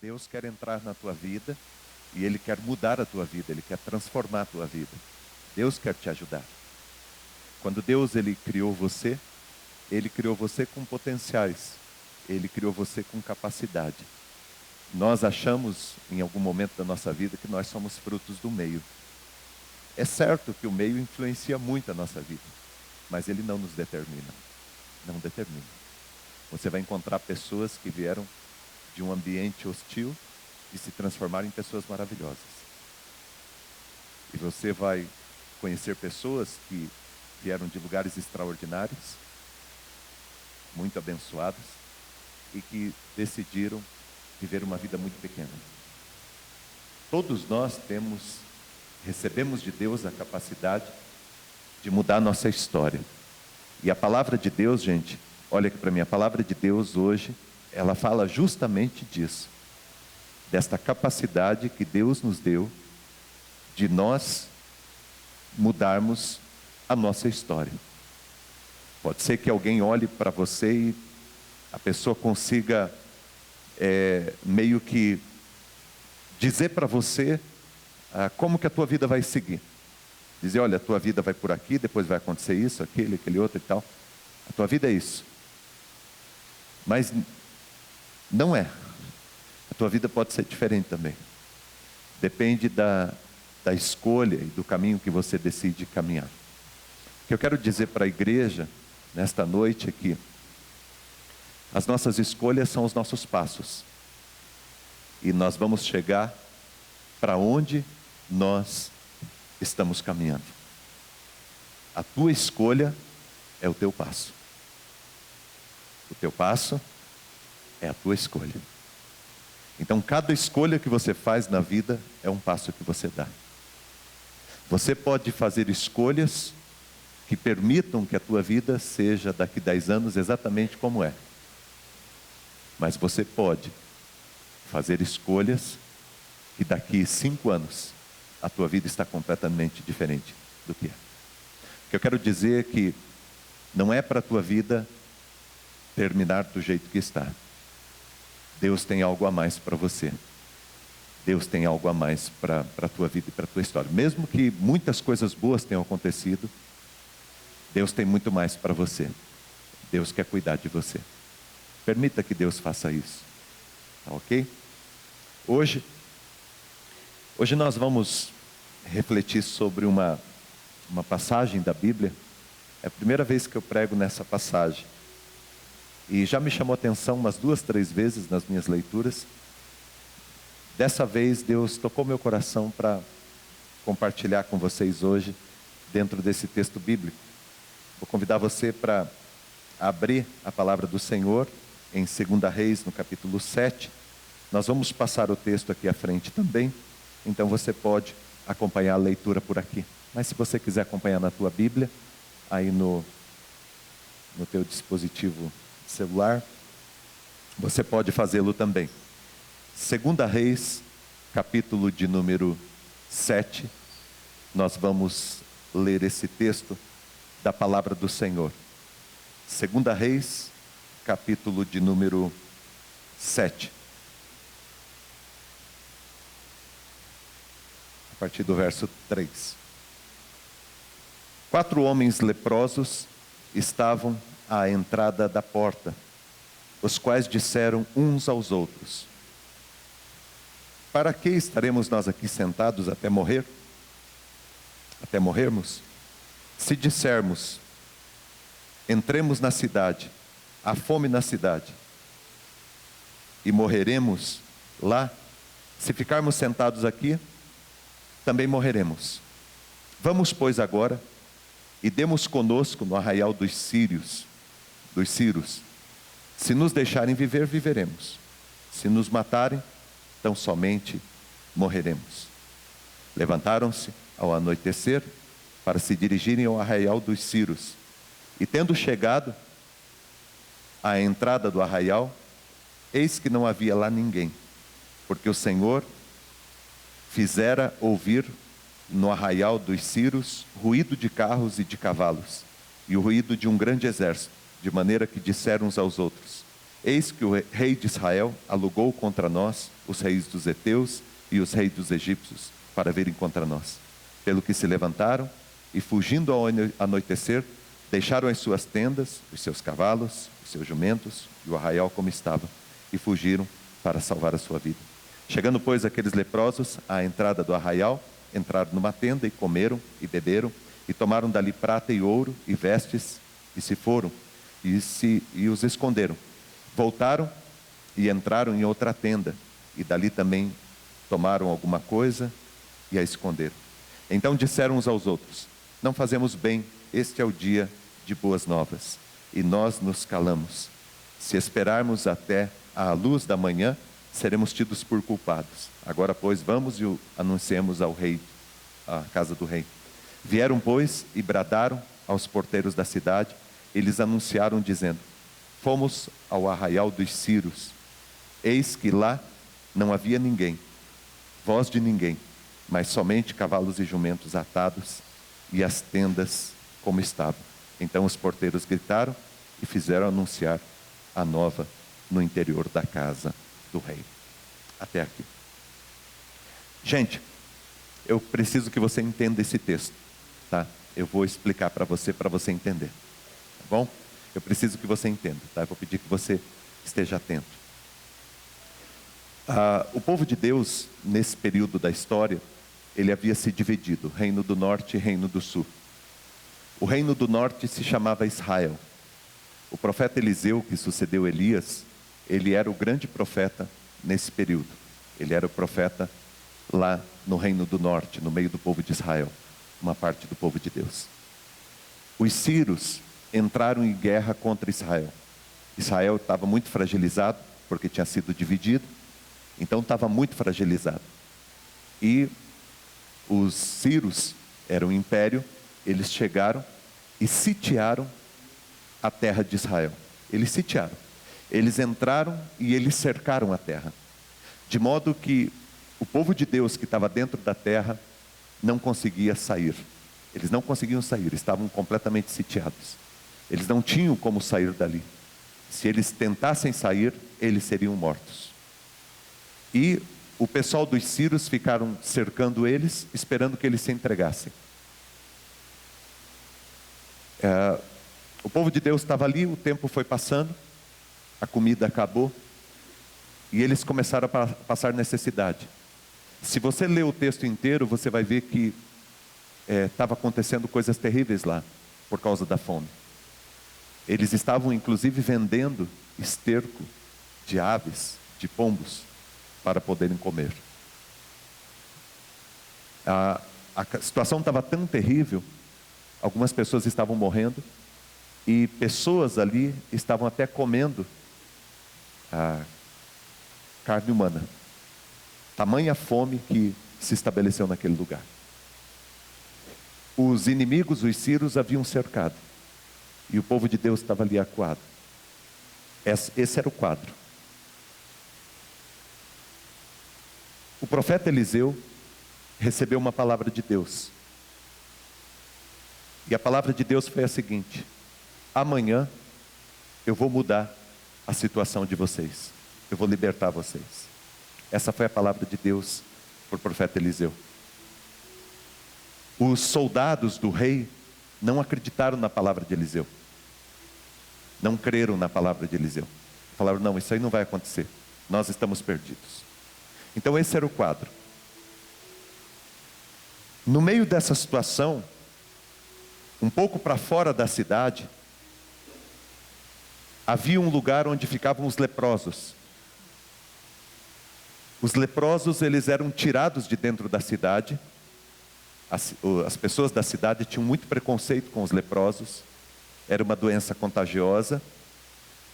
Deus quer entrar na tua vida e Ele quer mudar a tua vida, Ele quer transformar a tua vida. Deus quer te ajudar. Quando Deus Ele criou você com potenciais, Ele criou você com capacidade. Nós achamos, em algum momento da nossa vida, que nós somos frutos do meio. É certo que o meio influencia muito a nossa vida, mas ele não nos determina. Não determina. Você vai encontrar pessoas que vieram de um ambiente hostil e se transformaram em pessoas maravilhosas. E você vai conhecer pessoas que vieram de lugares extraordinários, muito abençoados, e que decidiram viver uma vida muito pequena. Todos nós recebemos de Deus a capacidade de mudar a nossa história. E a palavra de Deus, gente, olha aqui para mim, a palavra de Deus hoje, ela fala justamente disso. Desta capacidade que Deus nos deu de nós mudarmos a nossa história. Pode ser que alguém olhe para você e a pessoa consiga meio que dizer para você como que a tua vida vai seguir. Dizer, olha, a tua vida vai por aqui, depois vai acontecer isso, aquele outro e tal. A tua vida é isso. Mas não é. A tua vida pode ser diferente também. Depende da escolha e do caminho que você decide caminhar. O que eu quero dizer para a igreja nesta noite é que as nossas escolhas são os nossos passos. E nós vamos chegar para onde nós estamos caminhando. A tua escolha é o teu passo. O teu passo é a tua escolha. Então, cada escolha que você faz na vida é um passo que você dá. Você pode fazer escolhas que permitam que a tua vida seja daqui 10 anos exatamente como é. Mas você pode fazer escolhas que daqui 5 anos a tua vida está completamente diferente do que é. O que eu quero dizer é que não é para a tua vida terminar do jeito que está. Deus tem algo a mais para você. Deus tem algo a mais para a tua vida e para a tua história. Mesmo que muitas coisas boas tenham acontecido, Deus tem muito mais para você. Deus quer cuidar de você. Permita que Deus faça isso. Tá ok? Hoje nós vamos refletir sobre uma passagem da Bíblia. É a primeira vez que eu prego nessa passagem. E já me chamou a atenção umas 2, 3 vezes nas minhas leituras. Dessa vez Deus tocou meu coração para compartilhar com vocês hoje, dentro desse texto bíblico. Vou convidar você para abrir a palavra do Senhor em 2 Reis, no capítulo 7. Nós vamos passar o texto aqui à frente também, então você pode acompanhar a leitura por aqui. Mas se você quiser acompanhar na tua Bíblia, aí no teu dispositivo celular, você pode fazê-lo também. 2 Reis, capítulo de número 7, nós vamos ler esse texto da palavra do Senhor. 2 Reis, capítulo de número 7. A partir do verso 3. 4 homens leprosos estavam à entrada da porta, os quais disseram uns aos outros: para que estaremos nós aqui sentados até morrer? Até morrermos? Se dissermos, entremos na cidade, há fome na cidade, e morreremos lá, se ficarmos sentados aqui, também morreremos. Vamos, pois, agora, e demos conosco no arraial dos Círios. Se nos deixarem viver, viveremos. Se nos matarem, tão somente morreremos. Levantaram-se ao anoitecer para se dirigirem ao arraial dos Círios. E tendo chegado à entrada do arraial, eis que não havia lá ninguém, porque o Senhor fizera ouvir no arraial dos Círios ruído de carros e de cavalos, e o ruído de um grande exército, de maneira que disseram uns aos outros: Eis que o rei de Israel alugou contra nós os reis dos heteus e os reis dos egípcios para virem contra nós. Pelo que se levantaram e, fugindo ao anoitecer, deixaram as suas tendas, os seus cavalos, os seus jumentos e o arraial como estava, e fugiram para salvar a sua vida. Chegando, pois, aqueles leprosos à entrada do arraial, entraram numa tenda e comeram e beberam, e tomaram dali prata e ouro e vestes, e se foram, e os esconderam. Voltaram e entraram em outra tenda, e dali também tomaram alguma coisa e a esconderam. Então disseram uns aos outros: não fazemos bem, este é o dia de boas novas, e nós nos calamos. Se esperarmos até a luz da manhã, seremos tidos por culpados. Agora, pois, vamos e o anunciemos ao rei, à casa do rei. Vieram, pois, e bradaram aos porteiros da cidade, e lhes anunciaram, dizendo: fomos ao arraial dos Círios, eis que lá não havia ninguém, voz de ninguém, mas somente cavalos e jumentos atados, e as tendas como estavam. Então os porteiros gritaram e fizeram anunciar a nova no interior da casa do rei. Até aqui. Gente, eu preciso que você entenda esse texto, tá? Eu vou explicar para você entender, tá bom? Eu preciso que você entenda, tá? Eu vou pedir que você esteja atento. O povo de Deus, nesse período da história, ele havia se dividido, reino do norte e reino do sul. O reino do norte se chamava Israel. O profeta Eliseu, que sucedeu Elias, ele era o grande profeta nesse período. Ele era o profeta lá no reino do norte, no meio do povo de Israel, uma parte do povo de Deus. Os sírios entraram em guerra contra Israel. Israel estava muito fragilizado, porque tinha sido dividido, então estava muito fragilizado. E os sírios eram um império, eles chegaram e sitiaram a terra de Israel. Eles sitiaram. Eles entraram e eles cercaram a terra. De modo que o povo de Deus que estava dentro da terra não conseguia sair. Eles não conseguiam sair, estavam completamente sitiados. Eles não tinham como sair dali. Se eles tentassem sair, eles seriam mortos. E o pessoal dos sírios ficaram cercando eles, esperando que eles se entregassem. O povo de Deus estava ali, o tempo foi passando, a comida acabou, e eles começaram a passar necessidade. Se você ler o texto inteiro, você vai ver que estava acontecendo coisas terríveis lá, por causa da fome. Eles estavam inclusive vendendo esterco de aves, de pombos, para poderem comer. A situação estava tão terrível, algumas pessoas estavam morrendo, e pessoas ali estavam até comendo a carne humana. Tamanha fome que se estabeleceu naquele lugar. Os inimigos, os sírios, haviam cercado. E o povo de Deus estava ali acuado. Esse era o quadro. O profeta Eliseu recebeu uma palavra de Deus. E a palavra de Deus foi a seguinte: amanhã eu vou mudar a situação de vocês. Eu vou libertar vocês. Essa foi a palavra de Deus para o profeta Eliseu. Os soldados do rei não acreditaram na palavra de Eliseu. Não creram na palavra de Eliseu. Falaram: não, isso aí não vai acontecer. Nós estamos perdidos. Então esse era o quadro. No meio dessa situação, um pouco para fora da cidade, havia um lugar onde ficavam os leprosos. Os leprosos, eles eram tirados de dentro da cidade. As pessoas da cidade tinham muito preconceito com os leprosos. Era uma doença contagiosa.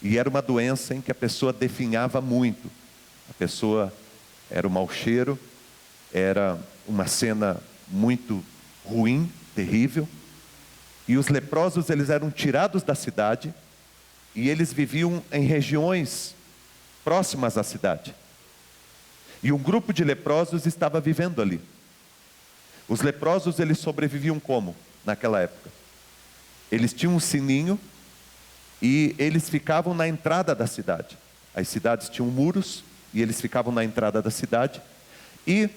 E era uma doença em que a pessoa definhava muito. A pessoa era um mau cheiro. Era uma cena muito ruim, terrível. E os leprosos, eles eram tirados da cidade. E eles viviam em regiões próximas à cidade. E um grupo de leprosos estava vivendo ali. Os leprosos, eles sobreviviam como? Naquela época. Eles tinham um sininho e eles ficavam na entrada da cidade. As cidades tinham muros e eles ficavam na entrada da cidade. E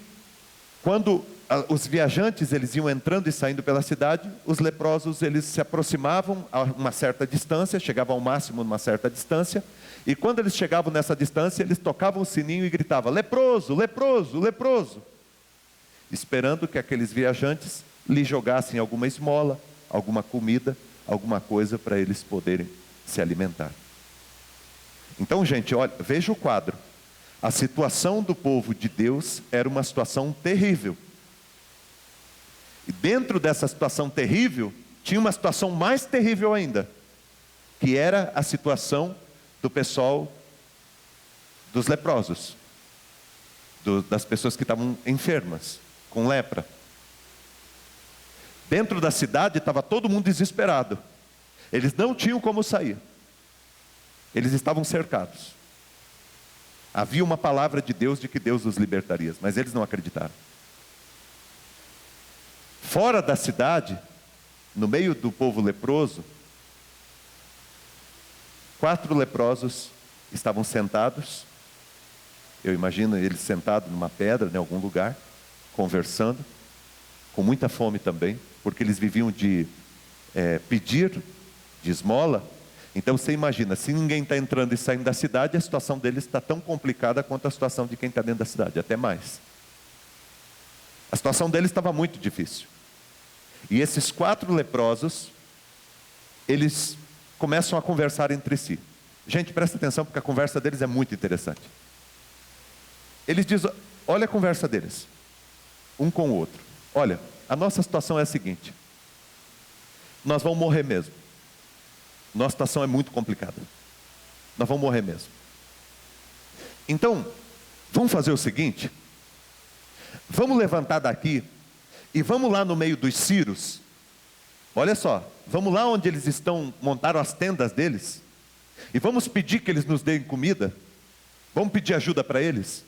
quando os viajantes eles iam entrando e saindo pela cidade, os leprosos eles se aproximavam a uma certa distância, chegavam ao máximo numa certa distância, e quando eles chegavam nessa distância, eles tocavam o sininho e gritavam: leproso, leproso, leproso, esperando que aqueles viajantes lhe jogassem alguma esmola, alguma comida, alguma coisa para eles poderem se alimentar. Então, gente, olha, veja o quadro. A situação do povo de Deus era uma situação terrível. E dentro dessa situação terrível, tinha uma situação mais terrível ainda, que era a situação do pessoal dos leprosos, das pessoas que estavam enfermas, com lepra. Dentro da cidade estava todo mundo desesperado. Eles não tinham como sair. Eles estavam cercados. Havia uma palavra de Deus de que Deus os libertaria, mas eles não acreditaram. Fora da cidade, no meio do povo leproso, 4 leprosos estavam sentados. Eu imagino eles sentados numa pedra, em algum lugar, conversando, com muita fome também, porque eles viviam de pedir, de esmola. Então você imagina, se ninguém está entrando e saindo da cidade, a situação deles está tão complicada quanto a situação de quem está dentro da cidade, até mais. A situação deles estava muito difícil. E esses 4 leprosos, eles começam a conversar entre si. Gente, presta atenção, porque a conversa deles é muito interessante. Eles dizem, olha a conversa deles, um com o outro. Olha, a nossa situação é a seguinte: nós vamos morrer mesmo. Nossa situação é muito complicada. Nós vamos morrer mesmo. Então, vamos fazer o seguinte: vamos levantar daqui e vamos lá no meio dos ciros. Olha só, vamos lá onde eles estão, montaram as tendas deles, e vamos pedir que eles nos deem comida. Vamos pedir ajuda para eles.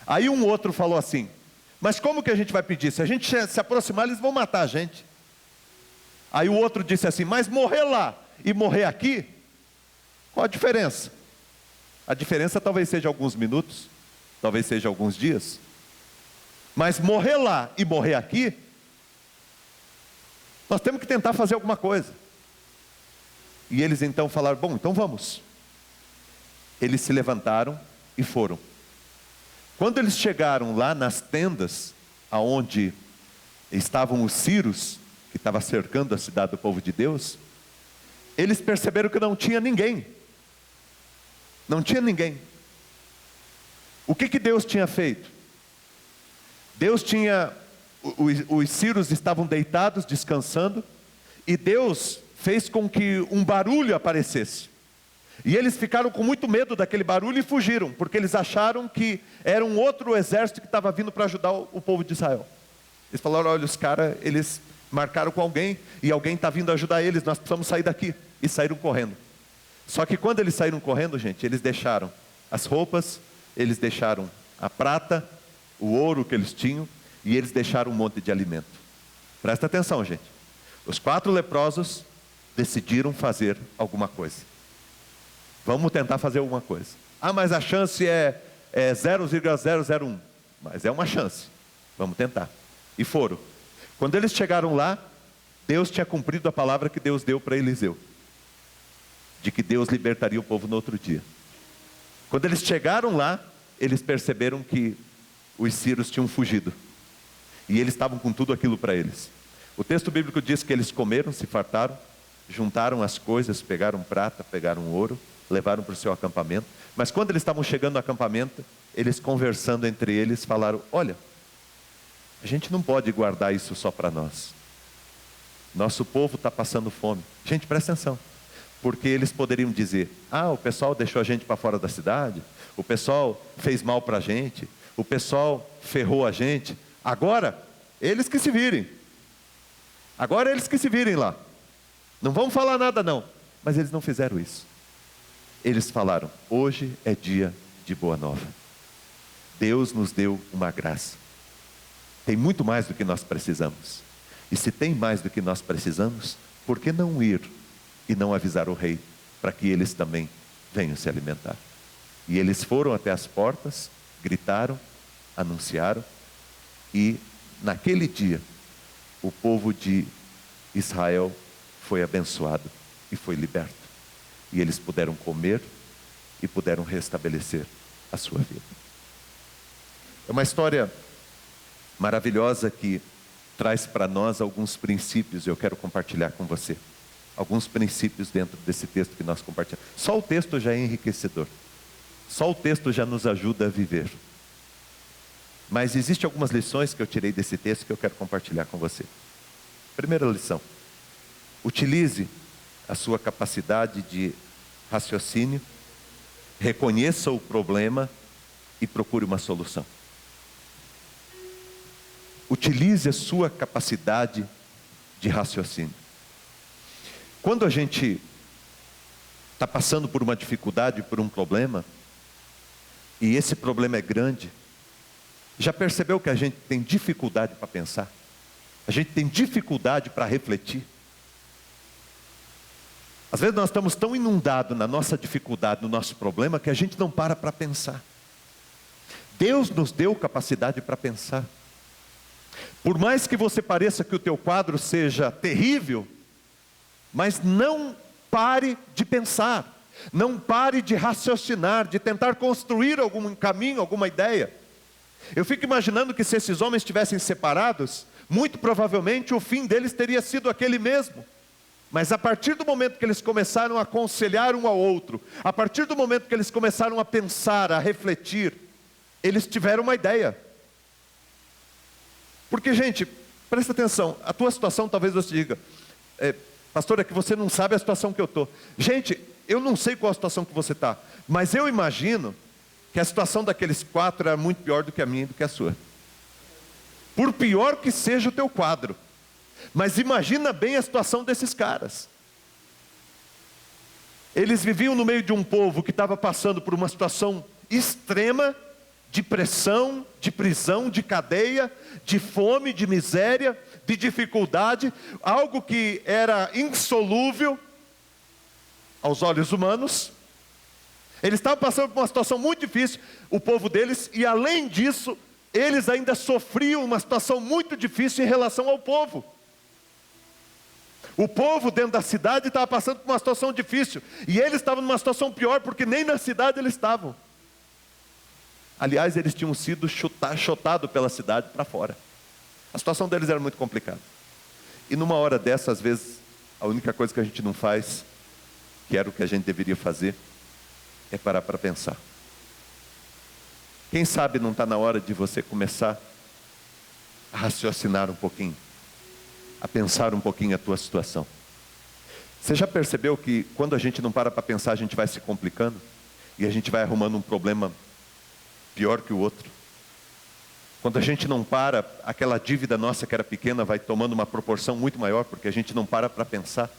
Aí um outro falou assim: mas como que a gente vai pedir? Se a gente se aproximar, eles vão matar a gente. Aí o outro disse assim: mas morrer lá e morrer aqui, qual a diferença? A diferença talvez seja alguns minutos, talvez seja alguns dias. Mas morrer lá e morrer aqui, nós temos que tentar fazer alguma coisa. E eles então falaram: bom, então vamos. Eles se levantaram e foram. Quando eles chegaram lá nas tendas, aonde estavam os ciros, que estavam cercando a cidade do povo de Deus, eles perceberam que não tinha ninguém. Não tinha ninguém. O que Deus tinha feito? Deus tinha, os ciros estavam deitados, descansando, e Deus fez com que um barulho aparecesse. E eles ficaram com muito medo daquele barulho e fugiram, porque eles acharam que era um outro exército que estava vindo para ajudar o povo de Israel. Eles falaram: olha, os caras, eles marcaram com alguém, e alguém está vindo ajudar eles, nós precisamos sair daqui. E saíram correndo. Só que quando eles saíram correndo, gente, eles deixaram as roupas, eles deixaram a prata, o ouro que eles tinham, e eles deixaram um monte de alimento. Presta atenção, gente. Os 4 leprosos decidiram fazer alguma coisa. Vamos tentar fazer alguma coisa. Ah, mas a chance é 0,001. Mas é uma chance. Vamos tentar. E foram. Quando eles chegaram lá, Deus tinha cumprido a palavra que Deus deu para Eliseu, de que Deus libertaria o povo no outro dia. Quando eles chegaram lá, eles perceberam que os ciros tinham fugido. E eles estavam com tudo aquilo para eles. O texto bíblico diz que eles comeram, se fartaram, juntaram as coisas, pegaram prata, pegaram ouro, levaram para o seu acampamento. Mas quando eles estavam chegando no acampamento, eles conversando entre eles, falaram: olha, a gente não pode guardar isso só para nós. Nosso povo está passando fome. Gente, presta atenção. Porque eles poderiam dizer: ah, o pessoal deixou a gente para fora da cidade, o pessoal fez mal para a gente, o pessoal ferrou a gente. Agora, eles que se virem. Agora eles que se virem lá. Não vamos falar nada não. Mas eles não fizeram isso. Eles falaram: hoje é dia de boa nova. Deus nos deu uma graça. Tem muito mais do que nós precisamos. E se tem mais do que nós precisamos, por que não ir e não avisar o rei, para que eles também venham se alimentar? E eles foram até as portas, gritaram, anunciaram, e naquele dia, o povo de Israel foi abençoado e foi liberto. E eles puderam comer e puderam restabelecer a sua vida. É uma história maravilhosa que traz para nós alguns princípios, e eu quero compartilhar com você. Alguns princípios dentro desse texto que nós compartilhamos. Só o texto já é enriquecedor. Só o texto já nos ajuda a viver. Mas existem algumas lições que eu tirei desse texto que eu quero compartilhar com você. Primeira lição: utilize a sua capacidade de raciocínio, reconheça o problema e procure uma solução. Utilize a sua capacidade de raciocínio. Quando a gente está passando por uma dificuldade, por um problema, e esse problema é grande, já percebeu que a gente tem dificuldade para pensar? A gente tem dificuldade para refletir? Às vezes nós estamos tão inundados na nossa dificuldade, no nosso problema, que a gente não para pensar. Deus nos deu capacidade para pensar. Por mais que você pareça que o teu quadro seja terrível, mas não pare de pensar. Não pare de raciocinar, de tentar construir algum caminho, alguma ideia. Eu fico imaginando que se esses homens estivessem separados, muito provavelmente o fim deles teria sido aquele mesmo. Mas a partir do momento que eles começaram a aconselhar um ao outro, a partir do momento que eles começaram a pensar, a refletir, eles tiveram uma ideia. Porque, gente, presta atenção, a tua situação talvez você diga, pastor, é que você não sabe a situação que eu estou. Gente, eu não sei qual a situação que você está, mas eu imagino que a situação daqueles 4 era muito pior do que a minha e do que a sua. Por pior que seja o teu quadro, mas imagina bem a situação desses caras. Eles viviam no meio de um povo que estava passando por uma situação extrema, de pressão, de prisão, de cadeia, de fome, de miséria, de dificuldade, algo que era insolúvel aos olhos humanos. Eles estavam passando por uma situação muito difícil, o povo deles, e além disso, eles ainda sofriam uma situação muito difícil em relação ao povo. O povo dentro da cidade estava passando por uma situação difícil, e eles estavam numa situação pior, porque nem na cidade eles estavam. Aliás, eles tinham sido chutados pela cidade para fora. A situação deles era muito complicada. E numa hora dessa, às vezes, a única coisa que a gente não faz, que era o que a gente deveria fazer, é parar para pensar. Quem sabe não está na hora de você começar a raciocinar um pouquinho, a pensar um pouquinho a tua situação. Você já percebeu que quando a gente não para pensar, a gente vai se complicando? E a gente vai arrumando um problema pior que o outro. Quando a gente não para, aquela dívida nossa que era pequena vai tomando uma proporção muito maior, porque a gente não para pensar.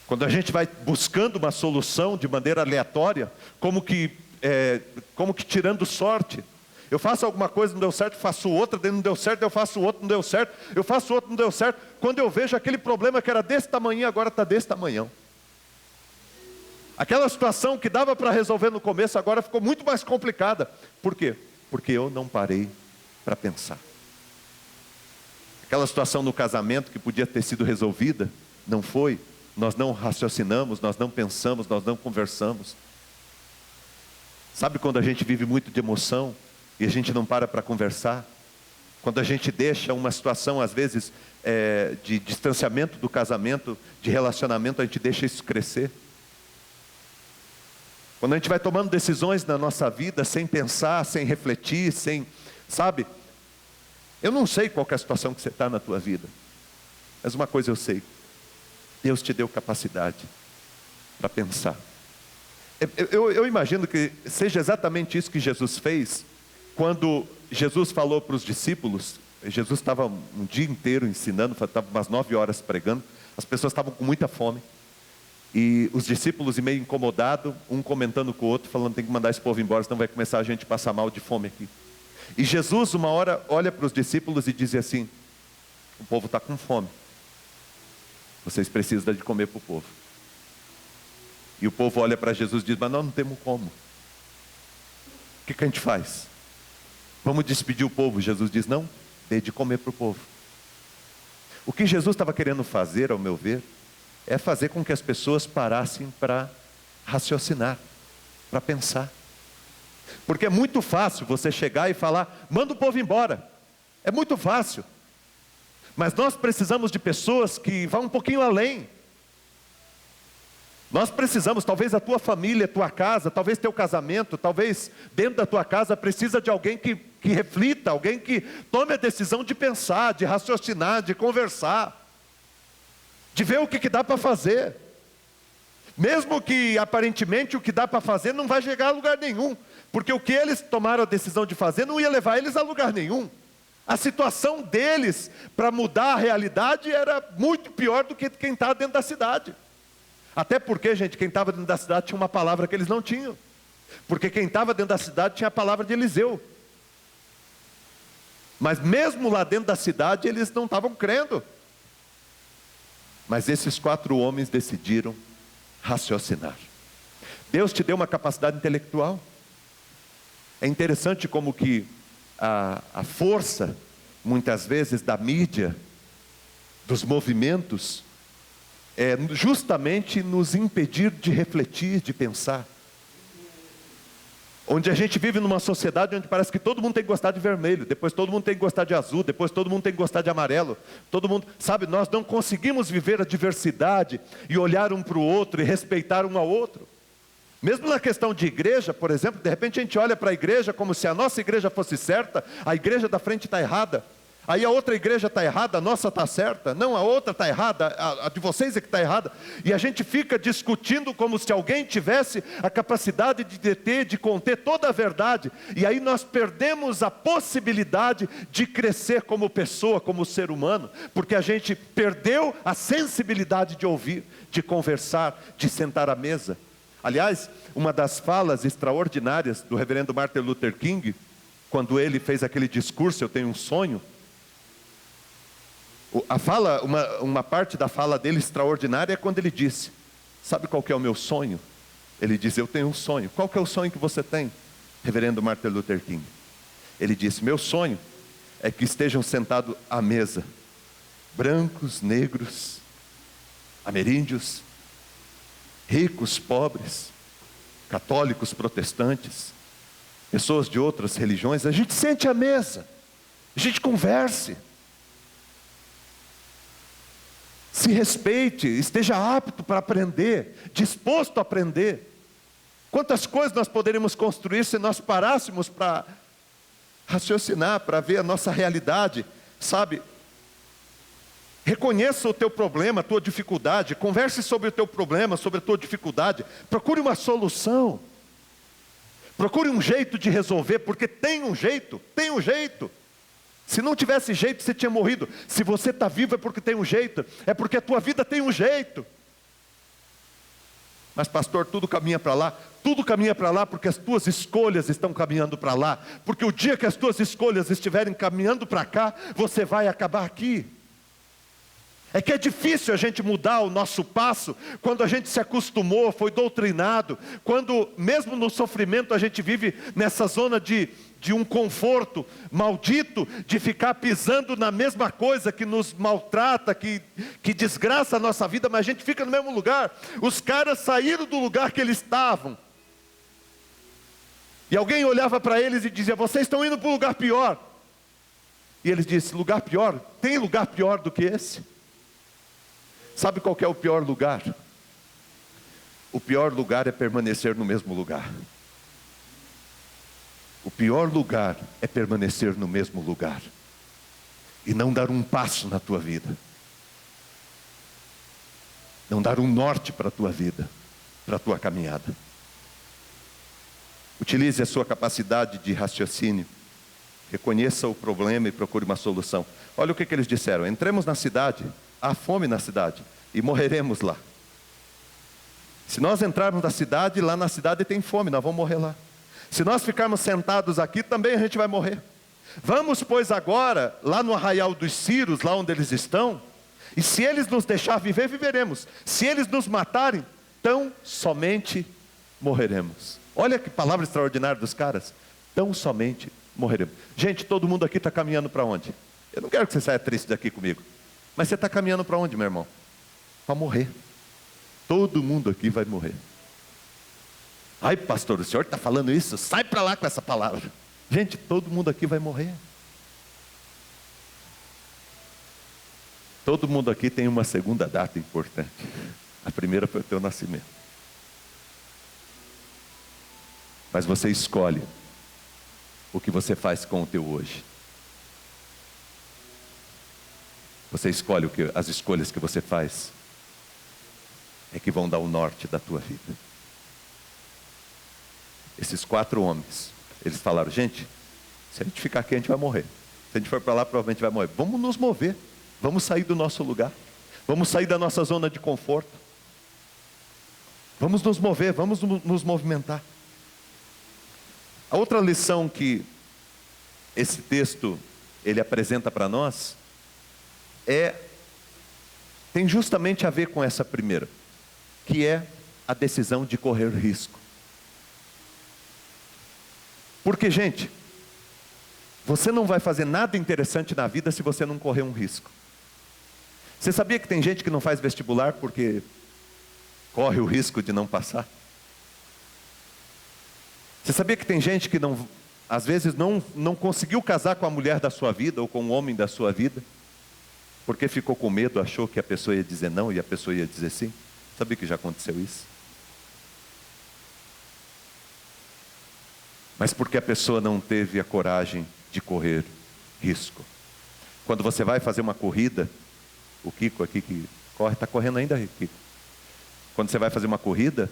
Quando a gente vai buscando uma solução de maneira aleatória, como que tirando sorte. Eu faço alguma coisa, não deu certo, faço outra, daí não deu certo, eu faço outro, não deu certo, eu faço outro, não deu certo. Quando eu vejo aquele problema que era desse tamanho, agora está desse tamanhão. Aquela situação que dava para resolver no começo, agora ficou muito mais complicada. Por quê? Porque eu não parei para pensar. Aquela situação no casamento que podia ter sido resolvida, não foi. Nós não raciocinamos, nós não pensamos, nós não conversamos. Sabe quando a gente vive muito de emoção e a gente não para conversar? Quando a gente deixa uma situação, às vezes, de distanciamento do casamento, de relacionamento, a gente deixa isso crescer. Quando a gente vai tomando decisões na nossa vida sem pensar, sem refletir, sabe? Eu não sei qual que é a situação que você está na tua vida, mas uma coisa eu sei: Deus te deu capacidade para pensar. Eu imagino que seja exatamente isso que Jesus fez, quando Jesus falou para os discípulos. Jesus estava um dia inteiro ensinando, estava umas 9 horas pregando, as pessoas estavam com muita fome. E os discípulos, meio incomodados, um comentando com o outro, falando: tem que mandar esse povo embora, senão vai começar a gente passar mal de fome aqui. E Jesus, uma hora, olha para os discípulos e diz assim: o povo está com fome, vocês precisam dar de comer para o povo. E o povo olha para Jesus e diz: mas nós não temos como. O que a gente faz? Vamos despedir o povo. Jesus diz, não, dê de comer para o povo. O que Jesus estava querendo fazer, ao meu ver, é fazer com que as pessoas parassem para raciocinar, para pensar. Porque é muito fácil você chegar e falar, manda o povo embora. É muito fácil. Mas nós precisamos de pessoas que vão um pouquinho além. Nós precisamos, talvez a tua família, a tua casa, talvez teu casamento, talvez dentro da tua casa precisa de alguém que reflita, alguém que tome a decisão de pensar, de raciocinar, de conversar, de ver o que dá para fazer. Mesmo que aparentemente o que dá para fazer não vai chegar a lugar nenhum, porque o que eles tomaram a decisão de fazer não ia levar eles a lugar nenhum. A situação deles para mudar a realidade era muito pior do que quem está dentro da cidade. Até porque, gente, quem estava dentro da cidade tinha uma palavra que eles não tinham. Porque quem estava dentro da cidade tinha a palavra de Eliseu. Mas mesmo lá dentro da cidade, eles não estavam crendo. Mas esses 4 homens decidiram raciocinar. Deus te deu uma capacidade intelectual. É interessante como que a força, muitas vezes, da mídia, dos movimentos, é justamente nos impedir de refletir, de pensar. Onde a gente vive numa sociedade onde parece que todo mundo tem que gostar de vermelho, depois todo mundo tem que gostar de azul, depois todo mundo tem que gostar de amarelo. Todo mundo, sabe, nós não conseguimos viver a diversidade e olhar um para o outro e respeitar um ao outro. Mesmo na questão de igreja, por exemplo, de repente a gente olha para a igreja como se a nossa igreja fosse certa, a igreja da frente está errada. Aí a outra igreja está errada, a nossa está certa. Não, a outra está errada, a de vocês é que está errada. E a gente fica discutindo como se alguém tivesse a capacidade de deter, de conter toda a verdade. E aí nós perdemos a possibilidade de crescer como pessoa, como ser humano. Porque a gente perdeu a sensibilidade de ouvir, de conversar, de sentar à mesa. Aliás, uma das falas extraordinárias do reverendo Martin Luther King, quando ele fez aquele discurso, eu tenho um sonho. Uma parte da fala dele extraordinária é quando ele disse, sabe qual que é o meu sonho? Ele diz, eu tenho um sonho. Qual que é o sonho que você tem, reverendo Martin Luther King? Ele disse, meu sonho é que estejam sentados à mesa, brancos, negros, ameríndios, ricos, pobres, católicos, protestantes, pessoas de outras religiões, a gente sente à mesa, a gente converse, se respeite, esteja apto para aprender, disposto a aprender. Quantas coisas nós poderíamos construir se nós parássemos para raciocinar, para ver a nossa realidade, sabe? Reconheça o teu problema, a tua dificuldade, converse sobre o teu problema, sobre a tua dificuldade, procure uma solução, procure um jeito de resolver, porque tem um jeito. Se não tivesse jeito, você tinha morrido. Se você está vivo é porque tem um jeito, é porque a tua vida tem um jeito. Mas pastor, tudo caminha para lá. Tudo caminha para lá porque as tuas escolhas estão caminhando para lá. Porque o dia que as tuas escolhas estiverem caminhando para cá, você vai acabar aqui. É que é difícil a gente mudar o nosso passo quando a gente se acostumou, foi doutrinado, quando mesmo no sofrimento a gente vive nessa zona de um conforto maldito, de ficar pisando na mesma coisa que nos maltrata, que desgraça a nossa vida, mas a gente fica no mesmo lugar. Os caras saíram do lugar que eles estavam. E alguém olhava para eles e dizia, vocês estão indo para um lugar pior. E eles disseram, lugar pior? Tem lugar pior do que esse? Sabe qual que é o pior lugar? O pior lugar é permanecer no mesmo lugar. O pior lugar é permanecer no mesmo lugar e não dar um passo na tua vida, não dar um norte para a tua vida, para a tua caminhada. Utilize a sua capacidade de raciocínio, reconheça o problema e procure uma solução. Olha o que eles disseram, entremos na cidade, há fome na cidade e morreremos lá. Se nós entrarmos na cidade, lá na cidade tem fome, nós vamos morrer lá. Se nós ficarmos sentados aqui, também a gente vai morrer. Vamos, pois, agora, lá no arraial dos Círios, lá onde eles estão, e se eles nos deixar viver, viveremos. Se eles nos matarem, tão somente morreremos. Olha que palavra extraordinária dos caras. tão somente morreremos. Gente, todo mundo aqui está caminhando para onde? Eu não quero que você saia triste daqui comigo. Mas você está caminhando para onde, meu irmão? Para morrer. Todo mundo aqui vai morrer. Ai, pastor, o senhor está falando isso? Sai para lá com essa palavra. Gente, todo mundo aqui vai morrer. Todo mundo aqui tem uma segunda data importante. A primeira foi o teu nascimento. Mas você escolhe o que você faz com o teu hoje. Você escolhe as escolhas que você faz é que vão dar o norte da tua vida. Esses 4 homens, eles falaram, gente, se a gente ficar aqui a gente vai morrer. Se a gente for para lá provavelmente vai morrer. Vamos nos mover, vamos sair do nosso lugar. Vamos sair da nossa zona de conforto. Vamos nos mover, vamos nos movimentar. A outra lição que esse texto ele apresenta para nós tem justamente a ver com essa primeira, que é a decisão de correr risco. Porque, gente, você não vai fazer nada interessante na vida se você não correr um risco. Você sabia que tem gente que não faz vestibular porque corre o risco de não passar? Você sabia que tem gente que às vezes não conseguiu casar com a mulher da sua vida ou com o homem da sua vida porque ficou com medo, achou que a pessoa ia dizer não e a pessoa ia dizer sim? Sabia que já aconteceu isso? Mas porque a pessoa não teve a coragem de correr risco. Quando você vai fazer uma corrida, o Kiko aqui que corre, está correndo ainda, Kiko. Quando você vai fazer uma corrida,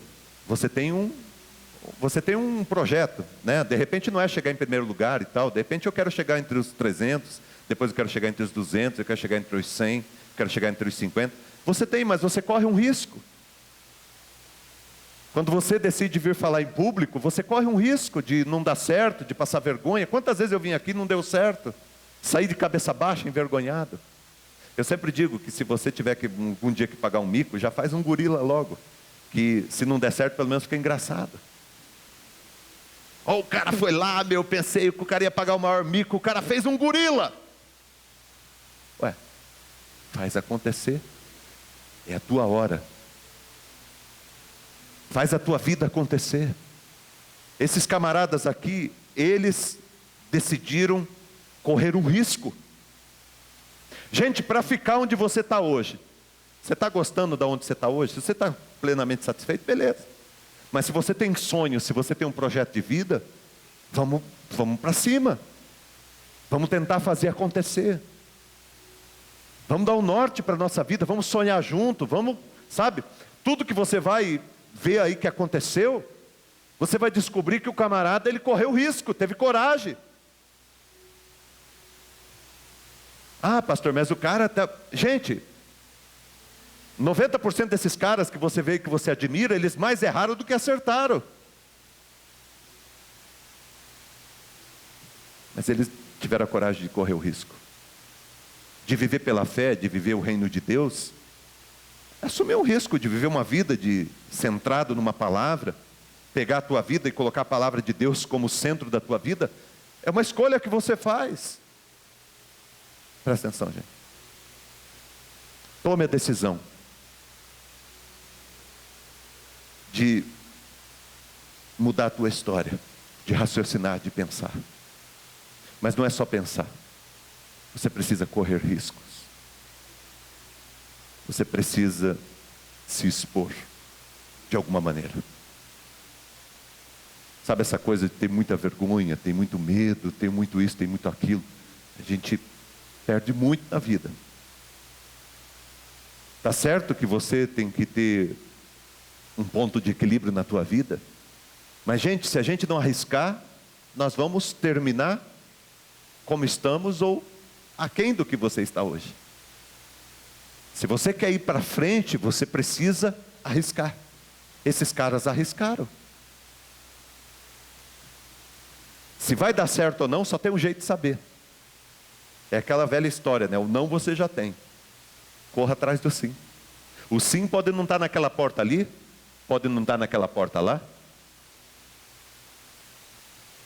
você tem um projeto, né? De repente não é chegar em primeiro lugar e tal, de repente eu quero chegar entre os 300, depois eu quero chegar entre os 200, eu quero chegar entre os 100, quero chegar entre os 50. Você tem, mas você corre um risco. Quando você decide vir falar em público, você corre um risco de não dar certo, de passar vergonha. Quantas vezes eu vim aqui e não deu certo? Saí de cabeça baixa, envergonhado. Eu sempre digo que se você tiver um dia que pagar um mico, já faz um gorila logo. Que se não der certo, pelo menos fica engraçado. O cara foi lá, eu pensei que o cara ia pagar o maior mico, o cara fez um gorila. Ué, faz acontecer. É a tua hora. Faz a tua vida acontecer. Esses camaradas aqui, eles decidiram correr um risco. Gente, para ficar onde você está hoje, você está gostando de onde você está hoje? Se você está plenamente satisfeito, beleza. Mas se você tem sonho, se você tem um projeto de vida, vamos para cima. Vamos tentar fazer acontecer. Vamos dar um norte para a nossa vida, vamos sonhar junto, sabe? Tudo que você vai ver aí que aconteceu, você vai descobrir que o camarada, ele correu risco, teve coragem. Ah, pastor, mas o cara tá... Gente, 90% desses caras que você vê e que você admira, eles mais erraram do que acertaram. Mas eles tiveram a coragem de correr o risco. De viver pela fé, de viver o reino de Deus. Assumir o risco de viver uma vida centrado numa palavra. Pegar a tua vida e colocar a palavra de Deus como centro da tua vida. É uma escolha que você faz. Presta atenção, gente. Tome a decisão de mudar a tua história, de raciocinar, de pensar. Mas não é só pensar. Você precisa correr riscos. Você precisa se expor de alguma maneira. Sabe essa coisa de ter muita vergonha, tem muito medo, tem muito isso, tem muito aquilo. A gente perde muito na vida. Tá certo que você tem que ter um ponto de equilíbrio na tua vida, mas gente, se a gente não arriscar, nós vamos terminar como estamos ou aquém do que você está hoje. Se você quer ir para frente, você precisa arriscar. Esses caras arriscaram. Se vai dar certo ou não, só tem um jeito de saber. É aquela velha história, né? O não você já tem. Corra atrás do sim. O sim pode não estar naquela porta ali, pode não estar naquela porta lá.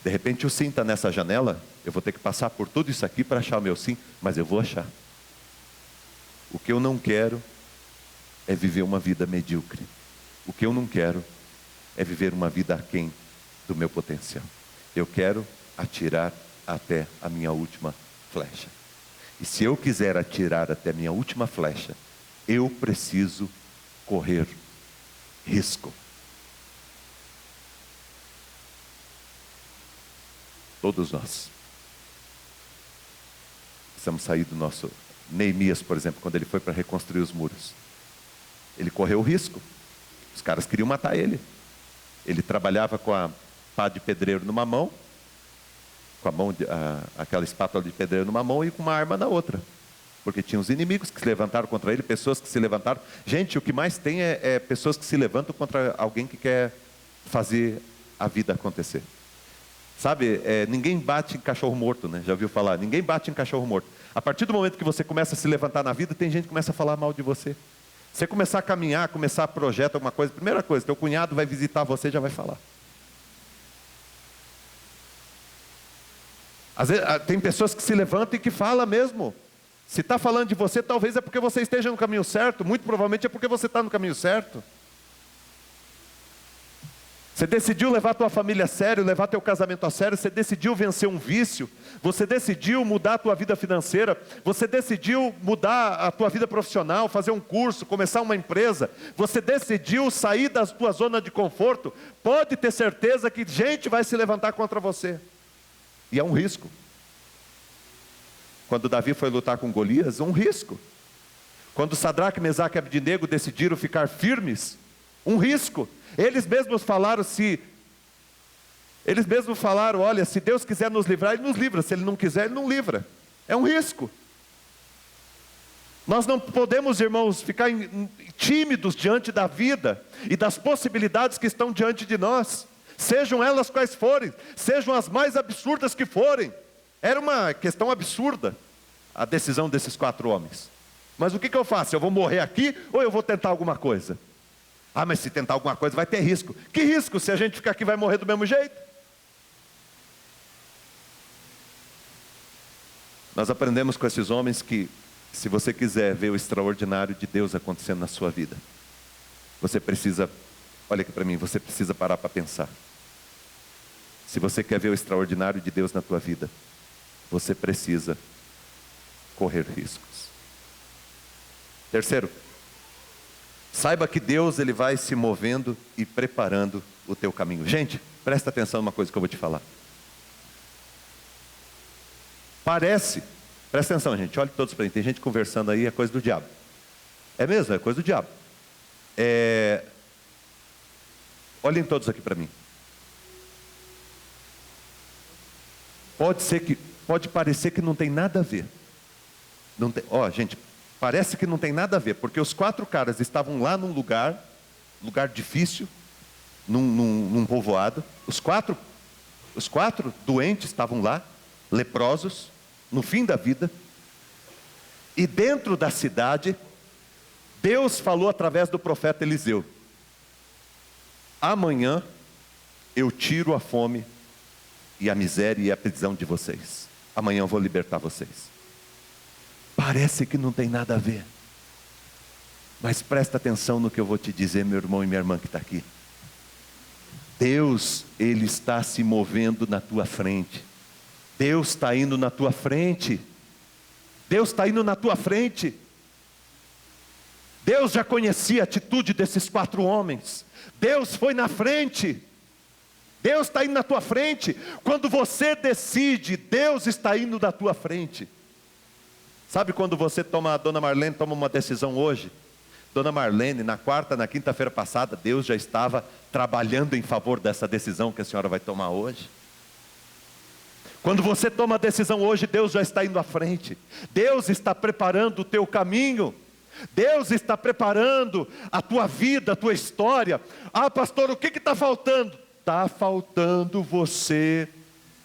De repente o sim está nessa janela, eu vou ter que passar por tudo isso aqui para achar o meu sim, mas eu vou achar. O que eu não quero é viver uma vida medíocre. O que eu não quero é viver uma vida aquém do meu potencial. Eu quero atirar até a minha última flecha. E se eu quiser atirar até a minha última flecha, eu preciso correr risco. Todos nós precisamos sair do nosso... Neemias, por exemplo, quando ele foi para reconstruir os muros, ele correu o risco. Os caras queriam matar ele. Ele trabalhava com a pá de pedreiro numa mão, com a mão aquela espátula de pedreiro numa mão e com uma arma na outra. Porque tinha os inimigos que se levantaram contra ele, pessoas que se levantaram. Gente, o que mais tem é pessoas que se levantam contra alguém que quer fazer a vida acontecer. Sabe, ninguém bate em cachorro morto, né? Já ouviu falar? Ninguém bate em cachorro morto. A partir do momento que você começa a se levantar na vida, tem gente que começa a falar mal de você. Você começar a caminhar, começar a projetar alguma coisa, primeira coisa, teu cunhado vai visitar você e já vai falar. Às vezes, tem pessoas que se levantam e que falam mesmo. Se está falando de você, talvez é porque você esteja no caminho certo, muito provavelmente é porque você está no caminho certo. Você decidiu levar a tua família a sério, levar teu casamento a sério, você decidiu vencer um vício, você decidiu mudar a tua vida financeira, você decidiu mudar a tua vida profissional, fazer um curso, começar uma empresa, você decidiu sair da tua zona de conforto, pode ter certeza que gente vai se levantar contra você. E é um risco. Quando Davi foi lutar com Golias, um risco. Quando Sadraque, Mesaque e Abdenego decidiram ficar firmes, um risco. Eles mesmos falaram, olha, se Deus quiser nos livrar, Ele nos livra. Se Ele não quiser, Ele não livra. É um risco. Nós não podemos, irmãos, ficar tímidos diante da vida e das possibilidades que estão diante de nós. Sejam elas quais forem, sejam as mais absurdas que forem. Era uma questão absurda a decisão desses 4 homens. Mas o que eu faço? Eu vou morrer aqui ou eu vou tentar alguma coisa? Ah, mas se tentar alguma coisa vai ter risco. Que risco? Se a gente ficar aqui vai morrer do mesmo jeito? Nós aprendemos com esses homens que, se você quiser ver o extraordinário de Deus acontecendo na sua vida, você precisa, olha aqui para mim, você precisa parar para pensar. Se você quer ver o extraordinário de Deus na tua vida, você precisa correr riscos. Terceiro, saiba que Deus ele vai se movendo e preparando o teu caminho. Gente, presta atenção numa coisa que eu vou te falar. Presta atenção, gente, olhe todos para mim. Tem gente conversando aí, é coisa do diabo. É mesmo, é coisa do diabo. Olhem todos aqui para mim. Pode parecer que não tem nada a ver. Gente, parece que não tem nada a ver, porque os 4 caras estavam lá num lugar difícil, num povoado. Os quatro doentes estavam lá, leprosos, no fim da vida. E dentro da cidade, Deus falou através do profeta Eliseu: amanhã eu tiro a fome e a miséria e a prisão de vocês. Amanhã eu vou libertar vocês. Parece que não tem nada a ver. Mas presta atenção no que eu vou te dizer, meu irmão e minha irmã que está aqui. Deus, Ele está se movendo na tua frente. Deus está indo na tua frente. Deus está indo na tua frente. Deus já conhecia a atitude desses 4 homens. Deus foi na frente. Deus está indo na tua frente. Quando você decide, Deus está indo na tua frente. Sabe quando a Dona Marlene toma uma decisão hoje? Dona Marlene, na quinta-feira passada, Deus já estava trabalhando em favor dessa decisão que a senhora vai tomar hoje. Quando você toma a decisão hoje, Deus já está indo à frente. Deus está preparando o teu caminho. Deus está preparando a tua vida, a tua história. Ah, pastor, o que está faltando? Está faltando você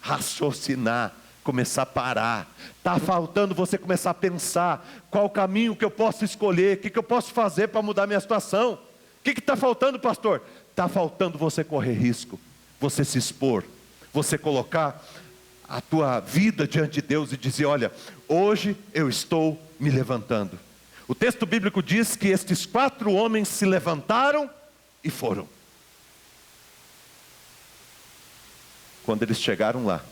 raciocinar, começar a parar. Está faltando você começar a pensar qual o caminho que eu posso escolher, o que eu posso fazer para mudar minha situação. O que está faltando, pastor? Está faltando você correr risco, você se expor, você colocar a tua vida diante de Deus e dizer: olha, hoje eu estou me levantando. O texto bíblico diz que estes 4 homens se levantaram e foram. Quando eles chegaram lá,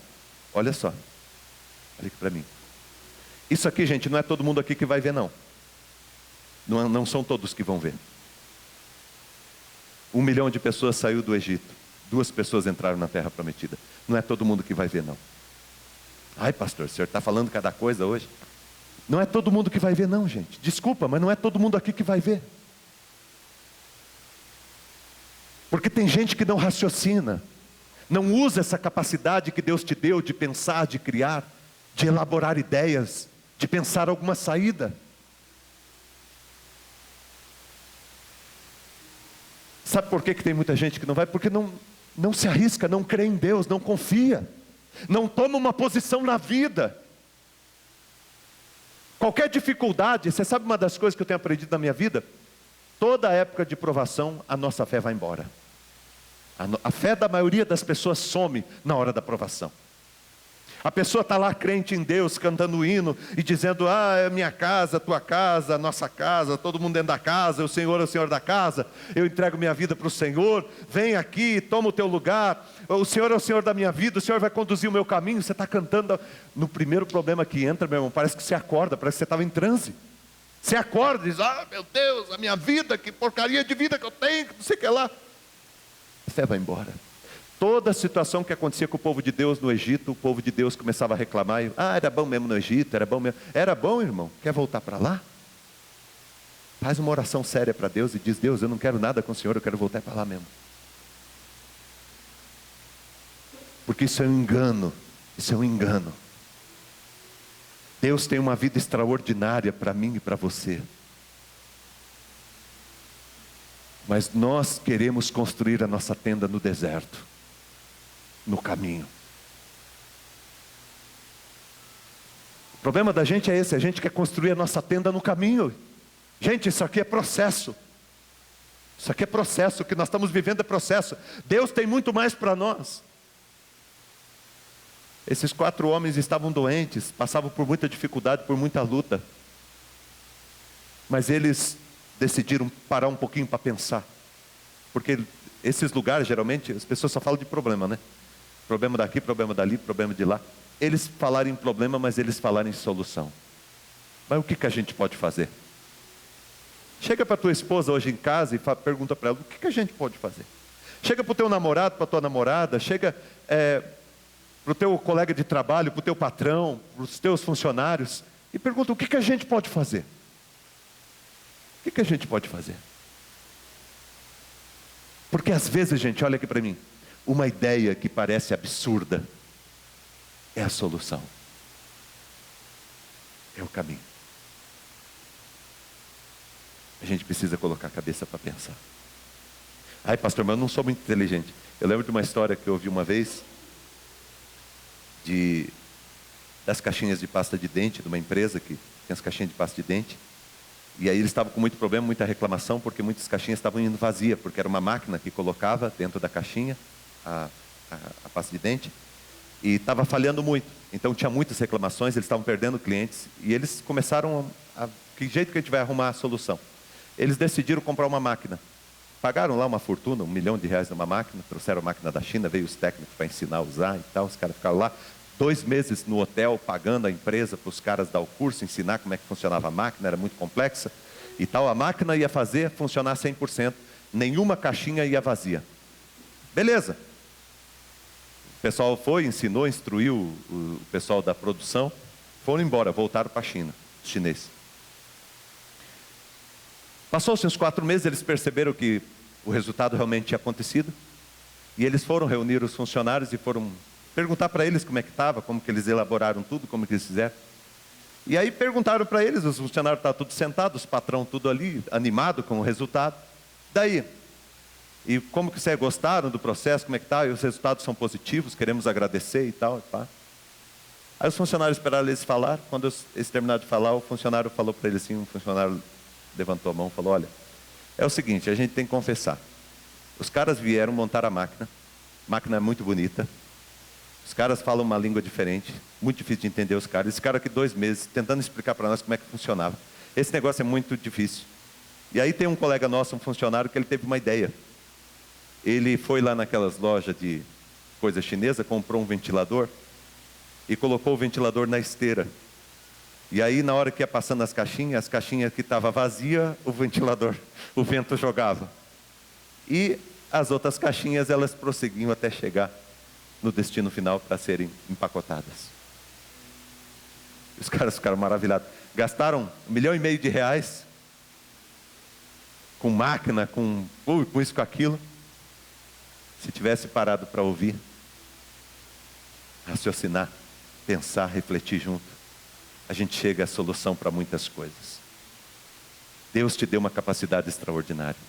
olha só, olha aqui para mim. Isso aqui, gente, não é todo mundo aqui que vai ver, não. Não são todos que vão ver. 1 milhão de pessoas saiu do Egito. 2 pessoas entraram na terra prometida. Não é todo mundo que vai ver, não. Ai, pastor, o senhor está falando cada coisa hoje. Não é todo mundo que vai ver, não, gente. Desculpa, mas não é todo mundo aqui que vai ver. Porque tem gente que não raciocina, não usa essa capacidade que Deus te deu de pensar, de criar, de elaborar ideias, de pensar alguma saída. Sabe por que tem muita gente que não vai? Porque não se arrisca, não crê em Deus, não confia, não toma uma posição na vida. Qualquer dificuldade, você sabe uma das coisas que eu tenho aprendido na minha vida? Toda época de provação, a nossa fé vai embora. A fé da maioria das pessoas some na hora da provação. A pessoa está lá crente em Deus, cantando o hino e dizendo: ah, é minha casa, tua casa, nossa casa, todo mundo dentro da casa, o Senhor é o Senhor da casa, eu entrego minha vida para o Senhor, vem aqui, toma o teu lugar, o Senhor é o Senhor da minha vida, o Senhor vai conduzir o meu caminho. Você está cantando, no primeiro problema que entra, meu irmão, parece que você acorda, parece que você estava em transe. Você acorda e diz: ah, meu Deus, a minha vida, que porcaria de vida que eu tenho, não sei o que lá. A fé vai embora. Toda a situação que acontecia com o povo de Deus no Egito, o povo de Deus começava a reclamar: ah, era bom mesmo no Egito, era bom mesmo. Era bom, irmão, quer voltar para lá? Faz uma oração séria para Deus e diz: Deus, eu não quero nada com o Senhor, eu quero voltar para lá mesmo. Porque isso é um engano, isso é um engano. Deus tem uma vida extraordinária para mim e para você. Mas nós queremos construir a nossa tenda no deserto, no caminho. O problema da gente é esse: a gente quer construir a nossa tenda no caminho. Gente, isso aqui é processo. Isso aqui é processo, o que nós estamos vivendo é processo. Deus tem muito mais para nós. Esses 4 homens estavam doentes, passavam por muita dificuldade, por muita luta. Mas eles decidiram parar um pouquinho para pensar. Porque esses lugares, geralmente, as pessoas só falam de problema, né? Problema daqui, problema dali, problema de lá. Eles falaram em problema, mas eles falaram em solução. Mas o que a gente pode fazer? Chega para a tua esposa hoje em casa e pergunta para ela: o que a gente pode fazer? Chega para o teu namorado, para a tua namorada, chega para o teu colega de trabalho, para o teu patrão, para os teus funcionários, e pergunta: o que a gente pode fazer? O que a gente pode fazer? Porque às vezes, gente, olha aqui para mim, uma ideia que parece absurda é a solução, é o caminho. A gente precisa colocar a cabeça para pensar. Ai, pastor, mas eu não sou muito inteligente. Eu lembro de uma história que eu ouvi uma vez das caixinhas de pasta de dente de uma empresa que tem as caixinhas de pasta de dente. E aí eles estavam com muito problema, muita reclamação, porque muitas caixinhas estavam indo vazias, porque era uma máquina que colocava dentro da caixinha a pasta de dente, e estava falhando muito. Então tinha muitas reclamações, eles estavam perdendo clientes, e eles começaram que jeito que a gente vai arrumar a solução? Eles decidiram comprar uma máquina. Pagaram lá uma fortuna, R$1 milhão numa máquina, trouxeram a máquina da China, veio os técnicos para ensinar a usar e tal, os caras ficaram lá 2 meses no hotel, pagando a empresa para os caras dar o curso, ensinar como é que funcionava a máquina, era muito complexa e tal. A máquina ia fazer funcionar 100%, nenhuma caixinha ia vazia. Beleza. O pessoal foi, ensinou, instruiu o pessoal da produção, foram embora, voltaram para a China, os chineses. Passou-se uns 4 meses, eles perceberam que o resultado realmente tinha acontecido, e eles foram reunir os funcionários e foram perguntar para eles como é que estava, como que eles elaboraram tudo, como que eles fizeram. E aí perguntaram para eles, os funcionários estavam todos sentados, os patrão tudo ali, animado com o resultado. Daí, e como que vocês gostaram do processo, como é que está? E os resultados são positivos, queremos agradecer e tal. E pá. Aí os funcionários esperaram eles falar. Quando eles terminaram de falar, o funcionário falou para eles assim, um funcionário levantou a mão e falou: olha, é o seguinte, a gente tem que confessar. Os caras vieram montar a máquina é muito bonita, Os caras falam uma língua diferente, muito difícil de entender os caras. Esse cara aqui 2 meses tentando explicar para nós como é que funcionava. Esse negócio é muito difícil. E aí tem um colega nosso, um funcionário, que ele teve uma ideia. Ele foi lá naquelas lojas de coisa chinesa, comprou um ventilador e colocou o ventilador na esteira. E aí na hora que ia passando as caixinhas que estavam vazias, o ventilador, o vento jogava. E as outras caixinhas, elas prosseguiam até chegar no destino final para serem empacotadas. Os caras ficaram maravilhados. Gastaram R$1,5 milhão com máquina, com isso, com aquilo. Se tivesse parado para ouvir, raciocinar, pensar, refletir junto, a gente chega à solução para muitas coisas. Deus te deu uma capacidade extraordinária.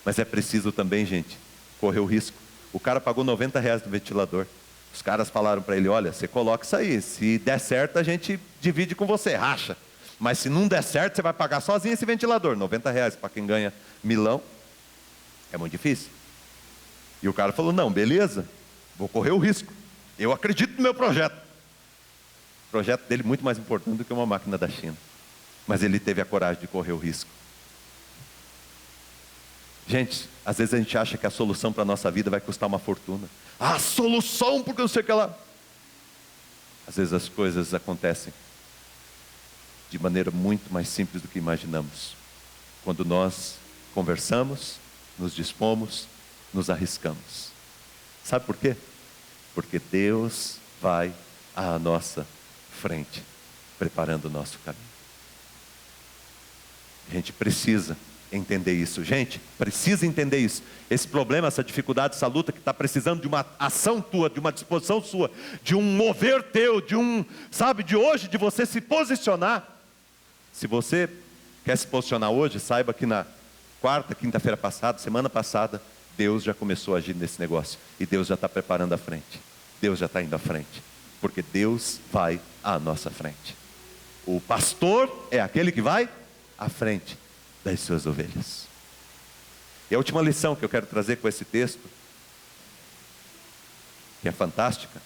Mas é preciso também, gente, correr o risco. O cara pagou R$90 no ventilador. Os caras falaram para ele, olha, você coloca isso aí. Se der certo, a gente divide com você, racha. Mas se não der certo, você vai pagar sozinho esse ventilador. R$90 para quem ganha milão. É muito difícil. E o cara falou, não, beleza, vou correr o risco. Eu acredito no meu projeto. O projeto dele é muito mais importante do que uma máquina da China. Mas ele teve a coragem de correr o risco. Gente, às vezes a gente acha que a solução para a nossa vida vai custar uma fortuna. Ah, solução, porque eu sei que ela... Às vezes as coisas acontecem de maneira muito mais simples do que imaginamos. Quando nós conversamos, nos dispomos, nos arriscamos. Sabe por quê? Porque Deus vai à nossa frente, preparando o nosso caminho. A gente precisa entender isso. Gente, precisa entender isso. Esse problema, essa dificuldade, essa luta que está precisando de uma ação tua, de uma disposição sua, de um mover teu, de um, sabe, de hoje, de você se posicionar. Se você quer se posicionar hoje, saiba que na quinta-feira passada, semana passada, Deus já começou a agir nesse negócio. E Deus já está preparando a frente. Deus já está indo à frente. Porque Deus vai à nossa frente. O pastor é aquele que vai à frente das suas ovelhas. E a última lição que eu quero trazer com esse texto, que é fantástica,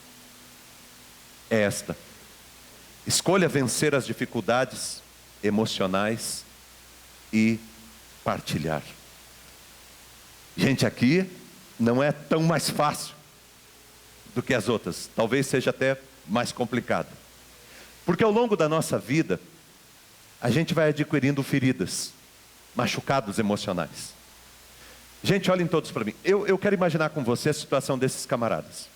é esta: escolha vencer as dificuldades emocionais e partilhar. Gente, aqui não é tão mais fácil do que as outras, talvez seja até mais complicado, porque ao longo da nossa vida a gente vai adquirindo feridas, machucados emocionais. Gente, olhem todos para mim. Eu quero imaginar com você a situação desses camaradas.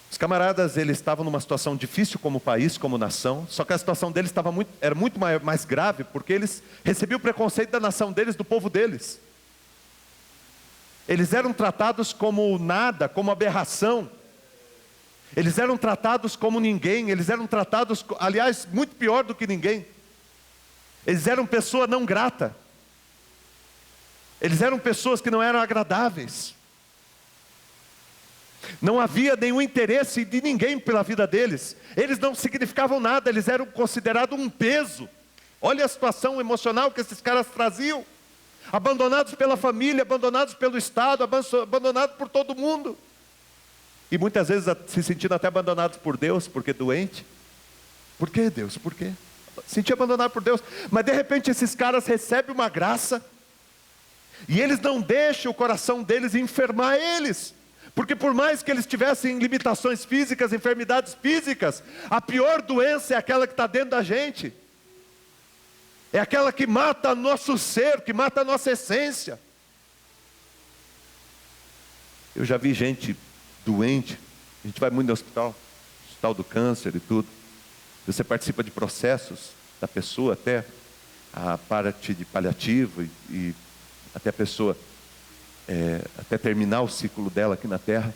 Os camaradas, eles estavam numa situação difícil como país, como nação, só que a situação deles era muito mais grave, porque eles recebiam o preconceito da nação deles, do povo deles. Eles eram tratados como nada, como aberração. Eles eram tratados como ninguém, eles eram tratados, aliás, muito pior do que ninguém. Eles eram pessoa não grata. Eles eram pessoas que não eram agradáveis. Não havia nenhum interesse de ninguém pela vida deles. Eles não significavam nada, eles eram considerados um peso. Olha a situação emocional que esses caras traziam. Abandonados pela família, abandonados pelo Estado, abandonados por todo mundo. E muitas vezes se sentindo até abandonados por Deus, porque doente. Por que, Deus? Por quê? Sentir abandonado por Deus. Mas de repente esses caras recebem uma graça. E eles não deixam o coração deles enfermar eles. Porque por mais que eles tivessem limitações físicas, enfermidades físicas, a pior doença é aquela que está dentro da gente. É aquela que mata nosso ser, que mata a nossa essência. Eu já vi gente doente, a gente vai muito no hospital do câncer e tudo. Você participa de processos da pessoa, até a parte de paliativo e até a pessoa, até terminar o ciclo dela aqui na Terra.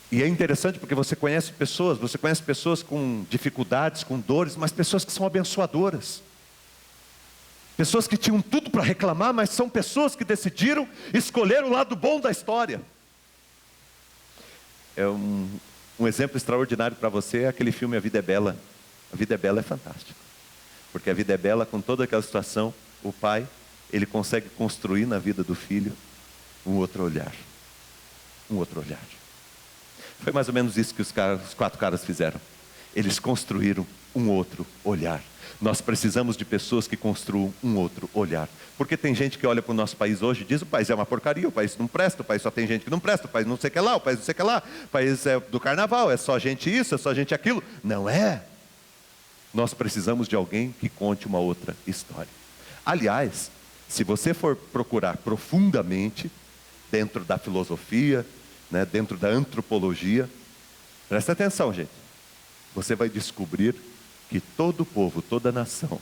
E é interessante porque você conhece pessoas com dificuldades, com dores, mas pessoas que são abençoadoras. Pessoas que tinham tudo para reclamar, mas são pessoas que decidiram escolher o lado bom da história. Um exemplo extraordinário para você é aquele filme A Vida é Bela. A Vida é Bela é fantástico. Porque a vida é bela, com toda aquela situação, o pai, ele consegue construir na vida do filho um outro olhar. Um outro olhar. Foi mais ou menos isso que os 4 caras fizeram. Eles construíram um outro olhar. Nós precisamos de pessoas que construam um outro olhar. Porque tem gente que olha para o nosso país hoje e diz: o país é uma porcaria, o país não presta, o país só tem gente que não presta, o país não sei o que lá, o país não sei o que lá, o país é do carnaval, é só gente isso, é só gente aquilo. Não é. Nós precisamos de alguém que conte uma outra história. Aliás, se você for procurar profundamente, dentro da filosofia, né, dentro da antropologia, presta atenção, gente. Você vai descobrir que todo povo, toda nação,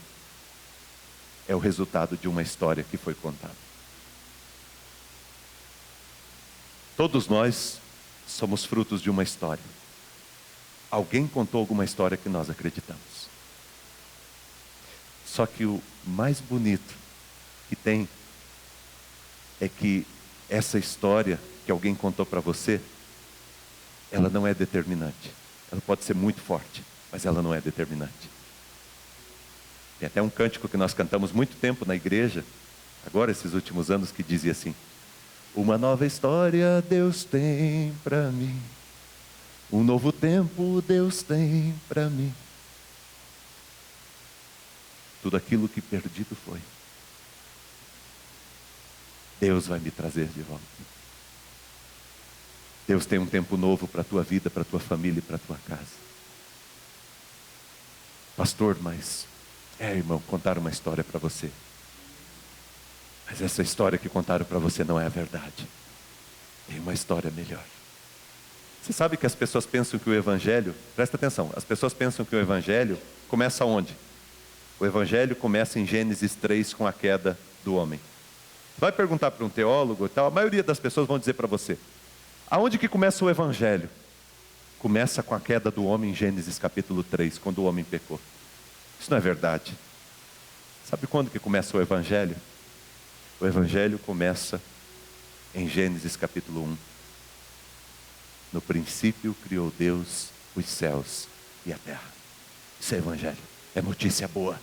é o resultado de uma história que foi contada. Todos nós somos frutos de uma história. Alguém contou alguma história que nós acreditamos. Só que o mais bonito que tem é que essa história que alguém contou para você, ela não é determinante. Ela pode ser muito forte, mas ela não é determinante. Tem até um cântico que nós cantamos muito tempo na igreja, agora esses últimos anos, que dizia assim: uma nova história Deus tem para mim, um novo tempo Deus tem para mim. Tudo aquilo que perdido foi, Deus vai me trazer de volta. Deus tem um tempo novo para a tua vida, para a tua família e para a tua casa. Pastor, mas irmão, contaram uma história para você. Mas essa história que contaram para você não é a verdade. Tem uma história melhor. Você sabe que as pessoas pensam que o Evangelho, presta atenção, as pessoas pensam que o Evangelho começa onde? O Evangelho começa em Gênesis 3 com a queda do homem. Você vai perguntar para um teólogo e tal, a maioria das pessoas vão dizer para você: aonde que começa o Evangelho? Começa com a queda do homem em Gênesis capítulo 3, quando o homem pecou. Isso não é verdade. Sabe quando que começa o Evangelho? O Evangelho começa em Gênesis capítulo 1. No princípio criou Deus os céus e a terra. Isso é Evangelho, é notícia boa.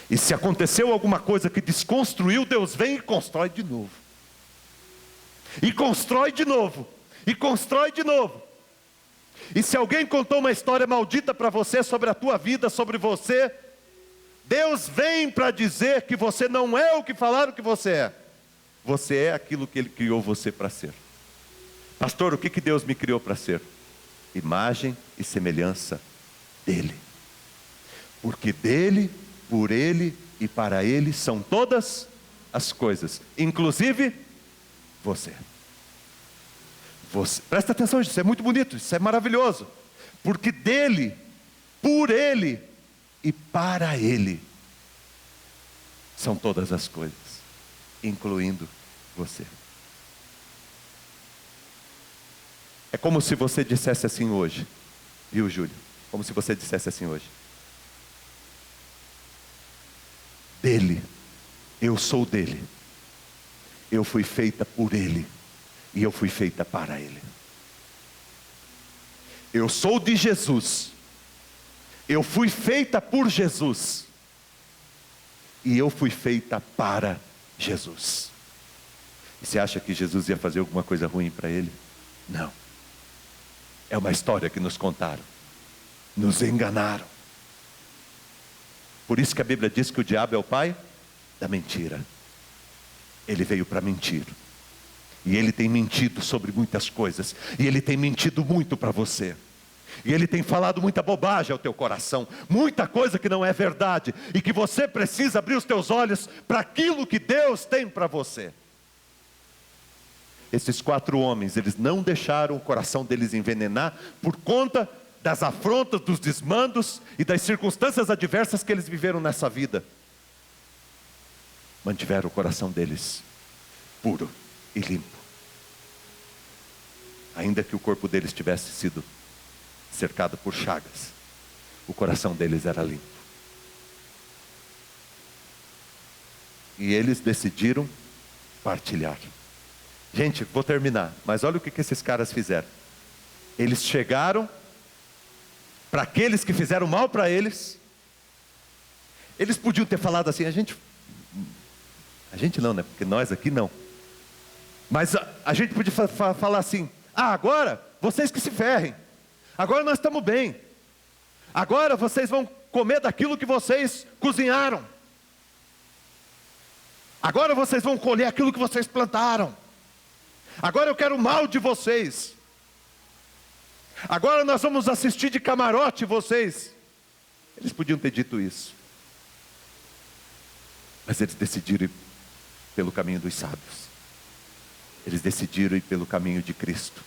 E se aconteceu alguma coisa que desconstruiu, Deus vem e constrói de novo. E constrói de novo. E constrói de novo. E se alguém contou uma história maldita para você, sobre a tua vida, sobre você, Deus vem para dizer que você não é o que falaram que você é. Você é aquilo que Ele criou você para ser. Pastor, o que Deus me criou para ser? Imagem e semelhança dEle. Porque dEle, por Ele e para Ele são todas as coisas, inclusive você. Presta atenção, isso é muito bonito, isso é maravilhoso. Porque dEle, por Ele e para Ele são todas as coisas, incluindo você. É como se você dissesse assim hoje, viu, Júlio? Como se você dissesse assim hoje: dele, eu sou dele, eu fui feita por Ele e eu fui feita para Ele. Eu sou de Jesus, eu fui feita por Jesus e eu fui feita para Jesus. E você acha que Jesus ia fazer alguma coisa ruim para ele? Não. É uma história que nos contaram, nos enganaram. Por isso que a Bíblia diz que o diabo é o pai da mentira. Ele veio para mentir. E ele tem mentido sobre muitas coisas. E ele tem mentido muito para você. E ele tem falado muita bobagem ao teu coração. Muita coisa que não é verdade. E que você precisa abrir os teus olhos para aquilo que Deus tem para você. Esses 4 homens, eles não deixaram o coração deles envenenar por conta das afrontas, dos desmandos e das circunstâncias adversas que eles viveram nessa vida. Mantiveram o coração deles puro e limpo. Ainda que o corpo deles tivesse sido cercado por chagas, o coração deles era limpo. E eles decidiram partilhar. Gente, vou terminar, mas olha o que esses caras fizeram. Eles chegaram para aqueles que fizeram mal para eles. Eles podiam ter falado assim: a gente não, né? Porque nós aqui não. Mas a gente podia falar assim: Ah, agora vocês que se ferrem. Agora nós estamos bem. Agora vocês vão comer daquilo que vocês cozinharam. Agora vocês vão colher aquilo que vocês plantaram. Agora eu quero o mal de vocês. Agora nós vamos assistir de camarote vocês. Eles podiam ter dito isso. Mas eles decidiram ir pelo caminho dos sábios. Eles decidiram ir pelo caminho de Cristo.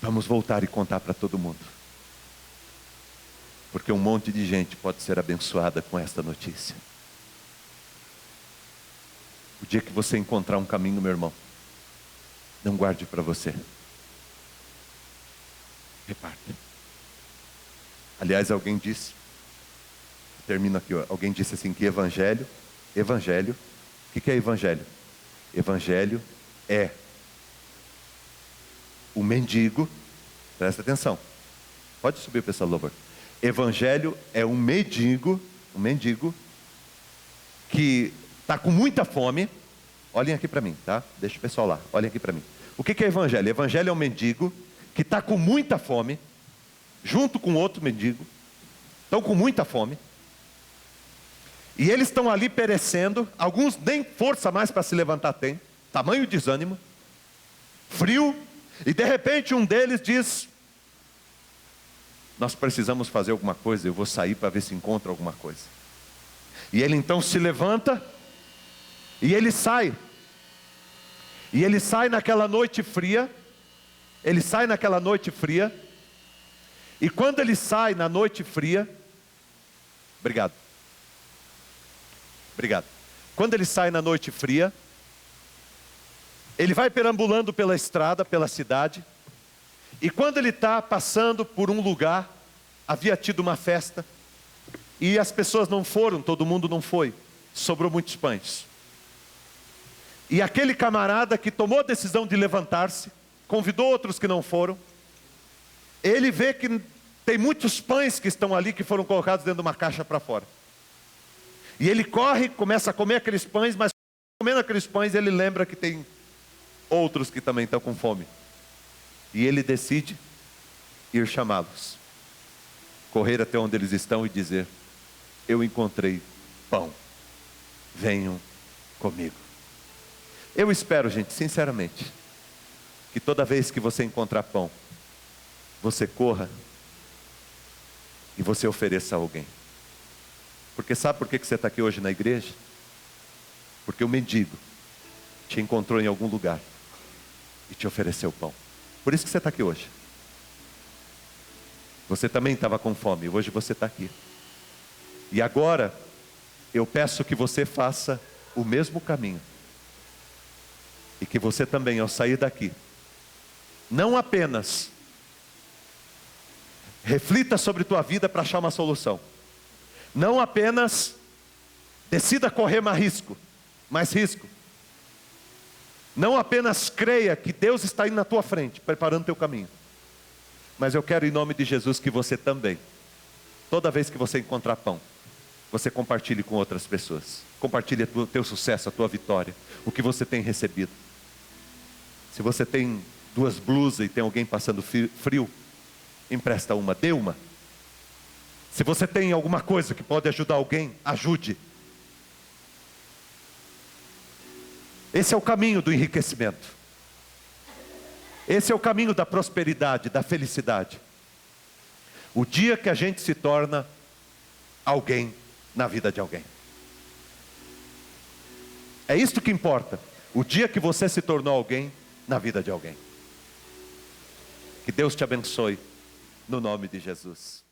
Vamos voltar e contar para todo mundo. Porque um monte de gente pode ser abençoada com esta notícia. O dia que você encontrar um caminho, meu irmão, não guarde para você. Reparta. Aliás, alguém disse, termino aqui, ó, alguém disse assim que evangelho, o que é evangelho? Evangelho é o mendigo, presta atenção, pode subir para essa louvor. Evangelho é um mendigo que está com muita fome. Olhem aqui para mim, tá? Deixa o pessoal lá, olhem aqui para mim. O que é evangelho? Evangelho é um mendigo que está com muita fome, junto com outro mendigo, estão com muita fome, e eles estão ali perecendo, alguns nem força mais para se levantar tem, tamanho desânimo, frio, e de repente um deles diz: nós precisamos fazer alguma coisa, eu vou sair para ver se encontra alguma coisa. E ele então se levanta, e ele sai naquela noite fria, e quando ele sai na noite fria, obrigado, quando ele sai na noite fria, ele vai perambulando pela estrada, pela cidade, e quando ele está passando por um lugar, havia tido uma festa, e as pessoas não foram, todo mundo não foi, sobrou muitos pães. E aquele camarada que tomou a decisão de levantar-se, convidou outros que não foram, ele vê que tem muitos pães que estão ali, que foram colocados dentro de uma caixa para fora. E ele corre, começa a comer aqueles pães, mas comendo aqueles pães ele lembra que tem outros que também estão com fome. E ele decide ir chamá-los, correr até onde eles estão e dizer: eu encontrei pão, venham comigo. Eu espero, gente, sinceramente, que toda vez que você encontrar pão, você corra e você ofereça a alguém. Porque sabe por que você está aqui hoje na igreja? Porque o mendigo te encontrou em algum lugar e te ofereceu pão. Por isso que você está aqui hoje. Você também estava com fome, hoje você está aqui. E agora, eu peço que você faça o mesmo caminho. E que você também, ao sair daqui, não apenas reflita sobre tua vida para achar uma solução. Não apenas decida correr mais risco. Não apenas creia que Deus está indo na tua frente, preparando teu caminho. Mas eu quero, em nome de Jesus, que você também, toda vez que você encontrar pão, você compartilhe com outras pessoas. Compartilhe o teu sucesso, a tua vitória, o que você tem recebido. Se você tem 2 blusas e tem alguém passando frio, empresta uma, dê uma. Se você tem alguma coisa que pode ajudar alguém, ajude. Esse é o caminho do enriquecimento. Esse é o caminho da prosperidade, da felicidade. O dia que a gente se torna alguém na vida de alguém. É isto que importa. O dia que você se tornou alguém na vida de alguém. Que Deus te abençoe, no nome de Jesus.